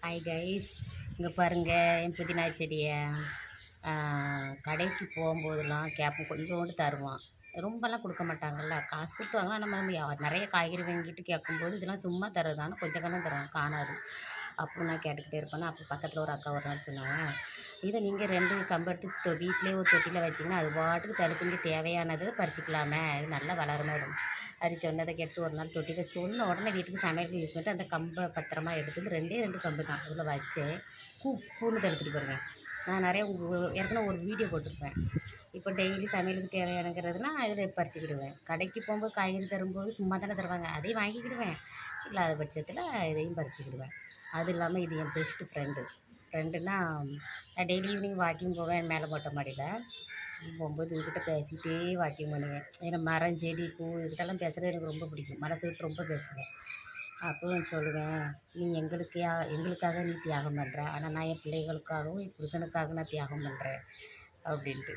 Hi guys, இங்கே பாருங்கள் என் புதினா செடியை. கடைக்கு போகும்போதெல்லாம் கேட்போம், கொஞ்சோண்டு தருவான். ரொம்பலாம் கொடுக்க மாட்டாங்கல்ல, காசு கொடுத்து வாங்கலாம். நம்ம நிறைய காய்கறி வாங்கிட்டு கேட்கும்போது இதெல்லாம் சும்மா தர்றதான கொஞ்சம் கண்ணம் தருவாங்க, காணாது. அப்போ நான் கேட்டுக்கிட்டே இருப்பேன். அப்போ பக்கத்தில் ஒரு அக்கா ஒரு நாள் சொன்னாங்க, இதை நீங்கள் 2 கம்பு எடுத்து வீட்டிலே ஒரு தொட்டியில் வச்சிங்கன்னா அது பாட்டுக்கு தடுப்புங்க தேவையானது பறிச்சிக்கலாமே, இது நல்லா வளருமே. அது சொன்னதை கேட்டு ஒரு நாள் தொட்டியில் சொன்ன உடனே வீட்டுக்கு சமையலுக்கு யூஸ் பண்ணிட்டு அந்த கம்பை பத்திரமா எடுத்து 2 கம்பு தான் அதில் வச்சு பூன்னு தடுத்துட்டு போயிருவேன். நான் நிறைய ஏற்கனவே ஒரு வீடியோ போட்டிருப்பேன். இப்போ டெய்லி சமையலுக்கு தேவையானங்கிறதுனா அதில் பறிச்சுக்கிடுவேன். கடைக்கு போகும்போது காய்கறி தரும்போது சும்மா தானே தருவாங்க, அதையும் வாங்கிக்கிடுவேன். இல்லாத பட்சத்தில் இதையும் பறிச்சுக்கிடுவேன். அது இல்லாமல் இது என் பெஸ்ட்டு ஃப்ரெண்டுன்னா, நான் டெய்லி ஈவினிங் வாக்கிங் போவேன் மேலே மொட்டை மாடியில். போகும்போது இதுக்கிட்ட பேசிகிட்டே வாக்கிங் பண்ணுவேன். ஏன்னா மரம் செடி பூ இதுக்கிட்டலாம் பேசுகிறது எனக்கு ரொம்ப பிடிக்கும். மனசு விட்டு ரொம்ப பேசுவேன். அப்போ சொல்லுவேன், நீ எங்களுக்காக நீ தியாகம் பண்ணுற, ஆனால் நான் என் பிள்ளைகளுக்காகவும் என் புருஷனுக்காக நான் தியாகம் பண்ணுறேன் அப்படின்ட்டு.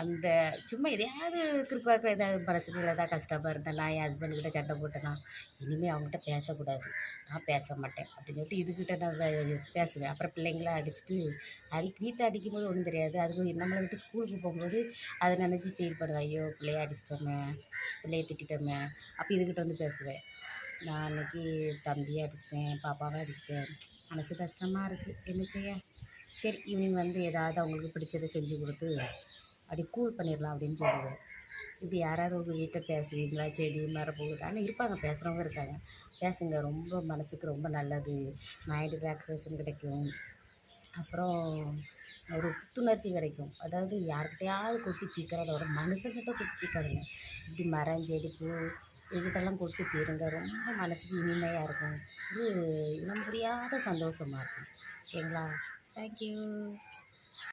அந்த சும்மா எதையாவது கிறுக்குவாக்கில் ஏதாவது மனசுக்குள்ள ஏதாவது கஷ்டமாக இருந்தேன், நான் என் ஹஸ்பண்ட்கிட்ட சண்டை போட்டேன்னா, இனிமேல் அவங்ககிட்ட பேசக்கூடாது, நான் பேச மாட்டேன் அப்படின்னு சொல்லிட்டு இதுக்கிட்ட நான் பேசுவேன். அப்புறம் பிள்ளைங்கள அடிச்சுட்டு வீட்டை அடிக்கும்போது ஒன்றும் தெரியாது, அதுக்கு நம்மளை விட்டு ஸ்கூலுக்கு போகும்போது அதை நினச்சி ஃபீல் பண்ணுவேன். ஐயோ பிள்ளைய அடிச்சிட்டோமே, பிள்ளைய திட்டிட்டோமே. அப்போ இதுக்கிட்ட வந்து பேசுவேன், நான் அன்றைக்கி தம்பியை அடிச்சிட்டேன், பாப்பாவை அடிச்சிட்டேன், மனசு கஷ்டமாக இருக்குது, என்ன செய்ய. சரி ஈவினிங் வந்து ஏதாவது அவங்களுக்கு பிடிச்சதை செஞ்சு கொடுத்து அப்படி கூல் பண்ணிடலாம் அப்படின்னு சொல்லுவேன். இப்படி யாராவது உங்கள் வீட்டை பேசுவீங்களா, செடி மரம் போகுதான்னு இருப்பாங்க, பேசுகிறவங்க இருக்காங்க. பேசுங்க, ரொம்ப மனசுக்கு ரொம்ப நல்லது, மைண்டு ரிலாக்ஸேஷன் கிடைக்கும். அப்புறம் ஒரு புத்துணர்ச்சி கிடைக்கும். அதாவது யார்கிட்டையாவது கொட்டி தீர்க்கிறதோட மனுஷங்கிட்ட கொட்டி தீர்க்காதுங்க. இப்படி மரம் செடி பூ இதுகிட்டெல்லாம் கொட்டி தீருங்க, ரொம்ப மனசுக்கு இனிமையாக இருக்கும். இது இனம் புரியாத சந்தோஷமாக இருக்கும். ஓகேங்களா? தேங்க்யூ.